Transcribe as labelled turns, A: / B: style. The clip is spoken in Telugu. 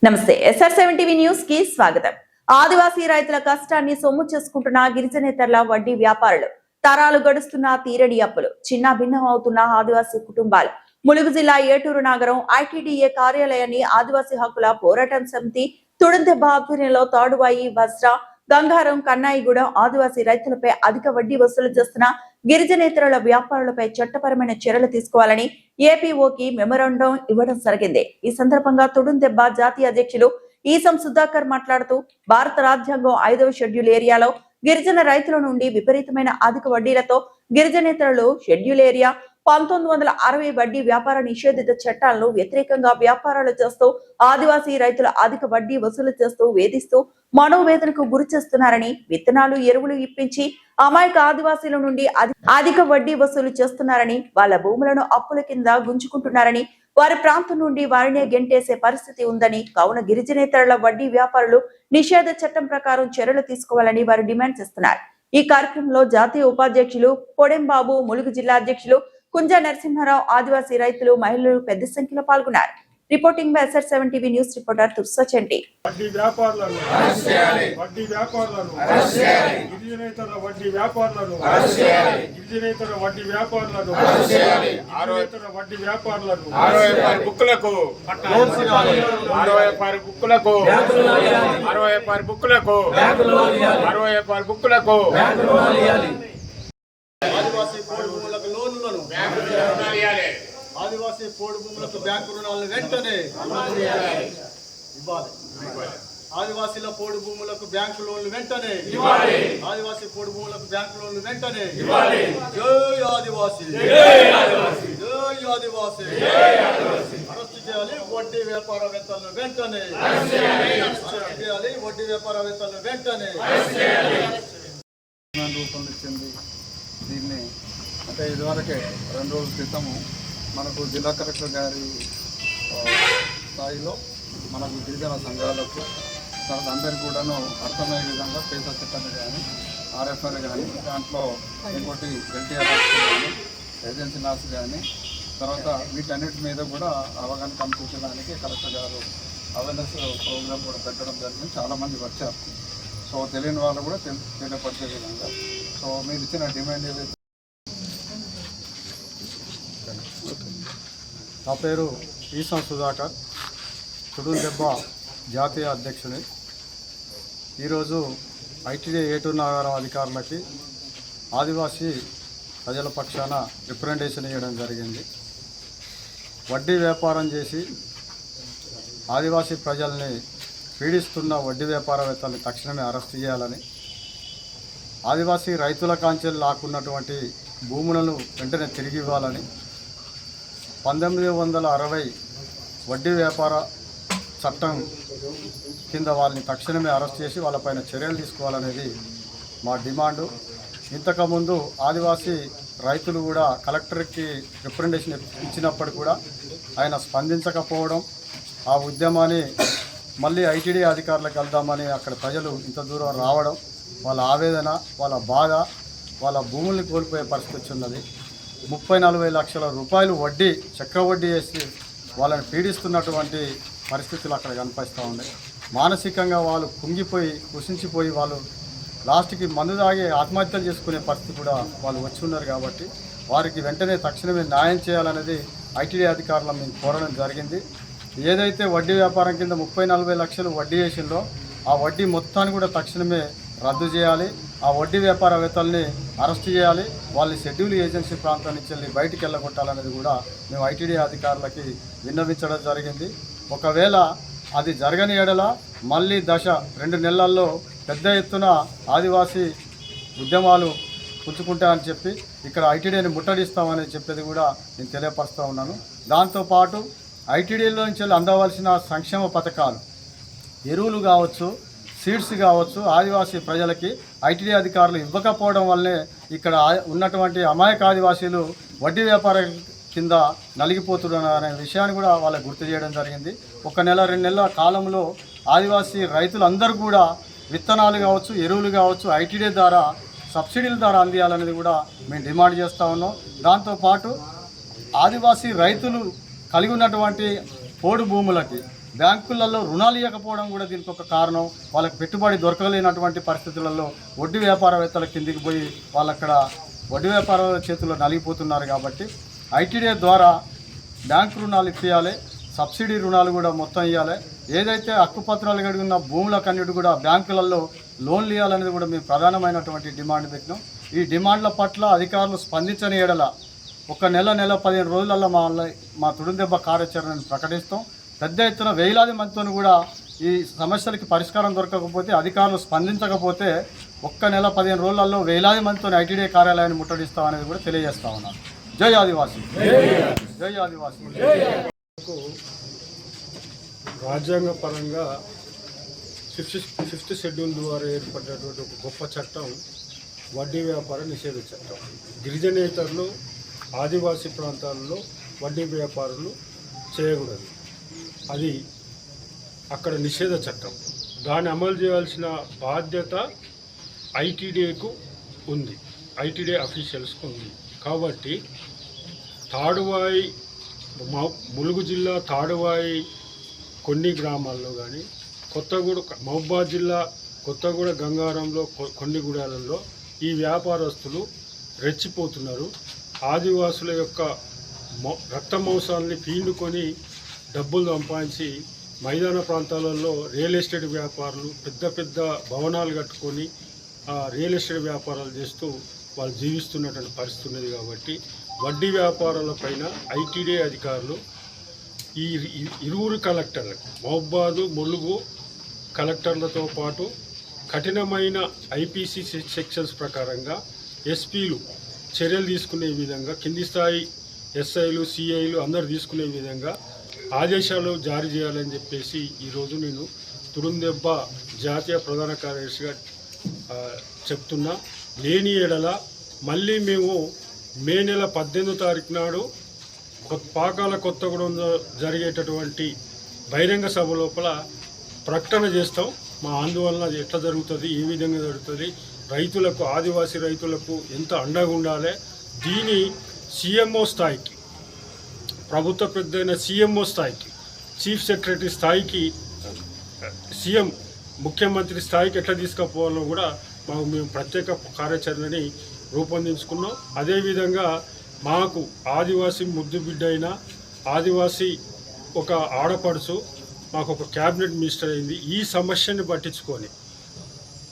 A: నమస్తే SR7 టీవీ న్యూస్ కి స్వాగతం. ఆదివాసీ రైతుల కష్టాన్ని సొమ్ము చేసుకుంటున్న గిరిజనేతర్ల వడ్డీ వ్యాపారులు, తరాలు గడుస్తున్న తీరడి అప్పులు, చిన్న భిన్నం అవుతున్న ఆదివాసీ కుటుంబాలు. ములుగు జిల్లా ఏటూరు నగరం ITDA కార్యాలయాన్ని ఆదివాసీ హక్కుల పోరాటం సమితి తుడుందెబ్బ ఆధ్వర్యంలో తాడువాయి, వజ్ర, గంగారం, కన్నాయిగూడెం ఆదివాసీ రైతులపై అధిక వడ్డీ వసూలు చేస్తున్న గిరిజనేతరుల వ్యాపారులపై చట్టపరమైన చర్యలు తీసుకోవాలని ఏపీఓకి మెమోరాండం ఇవ్వడం జరిగింది. ఈ సందర్భంగా తుడుందెబ్బ జాతీయ అధ్యక్షులు ఈసం సుధాకర్ మాట్లాడుతూ, భారత రాజ్యాంగం 5వ షెడ్యూల్ ఏరియాలో గిరిజన రైతుల నుండి విపరీతమైన అధిక వడ్డీలతో గిరిజనేతరులు షెడ్యూల్ ఏరియా 1960 వడ్డీ వ్యాపార నిషేధిత చట్టాలను వ్యతిరేకంగా వ్యాపారాలు చేస్తూ ఆదివాసీ రైతుల అధిక వడ్డీ వసూలు చేస్తూ వేధిస్తూ మనోవేదనకు గురి చేస్తున్నారని, విత్తనాలు, ఎరువులు ఇప్పించి అమాయక ఆదివాసీల నుండి అధిక వడ్డీ వసూలు చేస్తున్నారని, వాళ్ళ భూములను అప్పుల కింద గుంజుకుంటున్నారని, వారి ప్రాంతం నుండి వారినే గెంటేసే పరిస్థితి ఉందని, కావున గిరిజనేతరుల వడ్డీ వ్యాపారులు నిషేధ చట్టం ప్రకారం చర్యలు తీసుకోవాలని వారు డిమాండ్ చేస్తున్నారు. ఈ కార్యక్రమంలో జాతీయ ఉపాధ్యక్షులు పొడెంబాబు, ములుగు జిల్లా అధ్యక్షులు కుంజ నరసింహారావు, ఆదివాసీ రైతులు, మహిళలు పెద్ద సంఖ్యలో పాల్గొన్నారు. Reporting by SR7 TV news reporter తుర్సచండి.
B: వడ్డీ వ్యాపారులను వడ్డీ వ్యాపారులను గిరిజనేతర వడ్డీ వ్యాపారులను గిరిజనేతర వడ్డీ వ్యాపారులను గిరిజనేతర వడ్డీ వ్యాపారులను
C: 60 బుక్కులకు 60 బుక్కులకు 60 బుక్కులకు 60 బుక్కులకు
D: ఆదివాసీ పోడు భూములకు లోన్లను ఆదివాసీ పోడు భూములకు బ్యాంకు రుణాలను వెంటనే ఇవ్వాలి. ఆదివాసీల పోడు భూములకు బ్యాంకు లోన్లు వెంటనే ఇవ్వాలి. ఆదివాసీ పోడు భూములకు బ్యాంకు లోన్లు వెంటనే ఇవ్వాలి. జై ఆదివాసీ, జై ఆదివాసీ. అరెస్ట్ చేయాలి వడ్డీ వ్యాపారవేత్తలను వెంటనే, అరెస్ట్ చేయాలి వడ్డీ వ్యాపారవేత్తలను వెంటనే.
E: రూపొందించింది దీన్ని. అంటే ఇదివరకే 2 రోజుల క్రితము మనకు జిల్లా కలెక్టర్ గారి స్థాయిలో మనకు గిరిజన సంఘాలకు తర్వాత అందరికీ కూడాను అర్థమయ్యే విధంగా పేసా చట్టాన్ని కానీ, RFR కానీ, దాంట్లో ఇంకోటి LTR కానీ, ఏజెన్సీ లాస్ కానీ, తర్వాత వీటన్నిటి మీద కూడా అవగాహన కల్పించడానికి కలెక్టర్ గారు అవేర్నెస్ ప్రోగ్రామ్ కూడా పెట్టడం జరిగింది. చాలామంది వచ్చారు. సో తెలియని వాళ్ళు కూడా తెలియపరిచే విధంగా. సో మీరు ఇచ్చిన డిమాండ్ ఏదైతే.
F: నా పేరు ఈసం సుధాకర్, తుడుందెబ్బ జాతీయ అధ్యక్షుని. ఈరోజు ITDA ఏటూరు నగరం అధికారులకి ఆదివాసీ ప్రజల పక్షాన రిప్రజెంటేషన్ ఇవ్వడం జరిగింది. వడ్డీ వ్యాపారం చేసి ఆదివాసీ ప్రజల్ని పీడిస్తున్న వడ్డీ వ్యాపారవేత్తల్ని తక్షణమే అరెస్ట్ చేయాలని, ఆదివాసీ రైతుల కాంచెలు లాక్కున్నటువంటి భూములను వెంటనే తిరిగి ఇవ్వాలని, 1960 వడ్డీ వ్యాపార చట్టం కింద వాళ్ళని తక్షణమే అరెస్ట్ చేసి వాళ్ళపైన చర్యలు తీసుకోవాలనేది మా డిమాండు. ఇంతకుముందు ఆదివాసీ రైతులు కూడా కలెక్టర్కి రిప్రజెంటేషన్ ఇచ్చినప్పుడు కూడా ఆయన స్పందించకపోవడం, ఆ ఉద్యమాన్ని మళ్ళీ ITDA అధికారులకు వెళ్దామని అక్కడ ప్రజలు ఇంత దూరం రావడం, వాళ్ళ ఆవేదన, వాళ్ళ బాధ, వాళ్ళ భూముల్ని కోల్పోయే పరిస్థితి వచ్చిన్నది. 30-40 లక్షల రూపాయలు వడ్డీ, చక్రవడ్డీ వేసి వాళ్ళని పీడిస్తున్నటువంటి పరిస్థితులు అక్కడ కనిపిస్తూ ఉన్నాయి. మానసికంగా వాళ్ళు కుంగిపోయి, కృషించిపోయి వాళ్ళు లాస్ట్కి మందు తాగి ఆత్మహత్యలు చేసుకునే పరిస్థితి కూడా వాళ్ళు వచ్చి ఉన్నారు. కాబట్టి వారికి వెంటనే తక్షణమే న్యాయం చేయాలనేది ITDA అధికారులను మేము కోరడం జరిగింది. ఏదైతే వడ్డీ వ్యాపారం కింద 30-40 లక్షలు వడ్డీ వేసిందో ఆ వడ్డీ మొత్తాన్ని కూడా తక్షణమే రద్దు చేయాలి. ఆ వడ్డీ వ్యాపారవేత్తల్ని అరెస్ట్ చేయాలి. వాళ్ళని షెడ్యూల్ ఏజెన్సీ ప్రాంతం నుంచి వెళ్ళి బయటికి వెళ్ళగొట్టాలనేది కూడా మేము ITDA అధికారులకి విన్నవించడం జరిగింది. ఒకవేళ అది జరగని ఎడల మళ్ళీ 2 నెలల్లో పెద్ద ఎత్తున ఆదివాసీ ఉద్యమాలు పుంజుకుంటాయని చెప్పి ఇక్కడ ITDAని ముట్టడిస్తామని చెప్పేది కూడా నేను తెలియపరుస్తూ ఉన్నాను. దాంతోపాటు ITDAలో నుంచి అందవలసిన సంక్షేమ పథకాలు, ఎరువులు కావచ్చు, సీడ్స్ కావచ్చు, ఆదివాసీ ప్రజలకి ITDA అధికారులు ఇవ్వకపోవడం వల్లే ఇక్కడ ఉన్నటువంటి అమాయక ఆదివాసీలు వడ్డీ వ్యాపారం కింద నలిగిపోతున్నారు అనే విషయాన్ని కూడా వాళ్ళకి గుర్తు చేయడం జరిగింది. 1 నెల 2 నెలల కాలంలో ఆదివాసీ రైతులందరూ కూడా విత్తనాలు కావచ్చు, ఎరువులు కావచ్చు ITDA ద్వారా సబ్సిడీల ద్వారా అందియాలనేది కూడా మేము డిమాండ్ చేస్తూ ఉన్నాం. దాంతోపాటు ఆదివాసీ రైతులు కలిగి ఉన్నటువంటి పోడు భూములకి బ్యాంకులలో రుణాలు ఇవ్వకపోవడం కూడా దీనికి ఒక కారణం. వాళ్ళకి పెట్టుబడి దొరకలేనటువంటి పరిస్థితులలో వడ్డీ వ్యాపారవేత్తల కిందికి పోయి వాళ్ళక్కడ వడ్డీ వ్యాపారాల చేతుల్లో నలిగిపోతున్నారు. కాబట్టి ఐటీడీఏ ద్వారా బ్యాంకు రుణాలు ఇప్పించాలి, సబ్సిడీ రుణాలు కూడా మొత్తం ఇవ్వాలి. ఏదైతే హక్కుపత్రాలు కలిగి ఉన్న భూములకన్నిటి కూడా బ్యాంకులలో లోన్లు ఇవ్వాలనేది కూడా మేము ప్రధానమైనటువంటి డిమాండ్ పెట్టినాం. ఈ డిమాండ్ల పట్ల అధికారులు స్పందించని ఎడల ఒక నెల 15 రోజులలో మా తుడుందెబ్బ కార్యాచరణను ప్రకటిస్తాం. పెద్ద ఎత్తున వేలాది మందితో కూడా ఈ సమస్యలకి పరిష్కారం దొరకకపోతే, అధికారులు స్పందించకపోతే ఒక్క నెల 15 రోజులలో వేలాది మందితో ఐటీడీఏ కార్యాలయాన్ని ముట్టడిస్తాం అనేది కూడా తెలియజేస్తా ఉన్నాను. జై ఆదివాసీ, జై ఆదివాసీ.
B: రాజ్యాంగ పరంగా ఫిఫ్త్ షెడ్యూల్ ద్వారా ఏర్పడినటువంటి ఒక గొప్ప చట్టం వడ్డీ వ్యాపార నిషేధ చట్టం. గిరిజనేతరులు ఆదివాసీ ప్రాంతాల్లో వడ్డీ వ్యాపారులు చేయకూడదు. అది అక్కడ నిషేధ చట్టం. దాన్ని అమలు చేయాల్సిన బాధ్యత ఐటీడీఏకు ఉంది, ఐటీడీఏ అఫీషియల్స్కు ఉంది. కాబట్టి తాడువాయి ములుగు జిల్లా తాడువాయి కొన్ని గ్రామాల్లో కానీ కొత్తగూడ మహబూబాద్ జిల్లా కొత్తగూడ గంగారంలో కొన్ని గూడాలలో ఈ వ్యాపారస్తులు రెచ్చిపోతున్నారు. ఆదివాసుల యొక్క రక్త మాంసాలని పీండుకొని డబ్బులు సంపాదించి మైదాన ప్రాంతాలలో రియల్ ఎస్టేట్ వ్యాపారులు పెద్ద పెద్ద భవనాలు కట్టుకొని రియల్ ఎస్టేట్ వ్యాపారాలు చేస్తూ వాళ్ళు జీవిస్తున్నటువంటి పరిస్థితి ఉన్నది. కాబట్టి వడ్డీ వ్యాపారాలపైన ఐటీడీఏ అధికారులు ఈ ఇరువురు కలెక్టర్లకు మహబూబాదు ములుగు కలెక్టర్లతో పాటు కఠినమైన ఐపీసీ సెక్షన్స్ ప్రకారంగా ఎస్పీలు చర్యలు తీసుకునే విధంగా, కింది స్థాయి ఎస్ఐలు సిఐలు అందరు తీసుకునే విధంగా ఆదేశాలు జారీ చేయాలని చెప్పేసి ఈరోజు నేను తుడుందెబ్బ జాతీయ ప్రధాన కార్యదర్శిగా చెప్తున్నా. లేని ఎడల మళ్ళీ మేము మే నెల 18వ తారీఖు నాడు పాకాల కొత్తగూడెంలో జరిగేటటువంటి బహిరంగ సభ లోపల ప్రకటన చేస్తాం. మా ఆందోళన ఎట్లా జరుగుతుంది, ఏ విధంగా జరుగుతుంది, రైతులకు ఆదివాసీ రైతులకు ఎంత అండగా ఉండాలి, దీని సీఎంఓ స్థాయికి, ప్రభుత్వ పెద్దైన సీఎంఓ స్థాయికి, చీఫ్ సెక్రటరీ స్థాయికి, సీఎం ముఖ్యమంత్రి స్థాయికి ఎట్లా తీసుకుపోవాలో కూడా మేము ప్రత్యేక కార్యాచరణని రూపొందించుకున్నాం. అదేవిధంగా మాకు ఆదివాసీ ముద్దు బిడ్డ అయిన ఆదివాసీ ఒక ఆడపడుచు మాకు ఒక క్యాబినెట్ మినిస్టర్ అయింది. ఈ సమస్యని పట్టించుకొని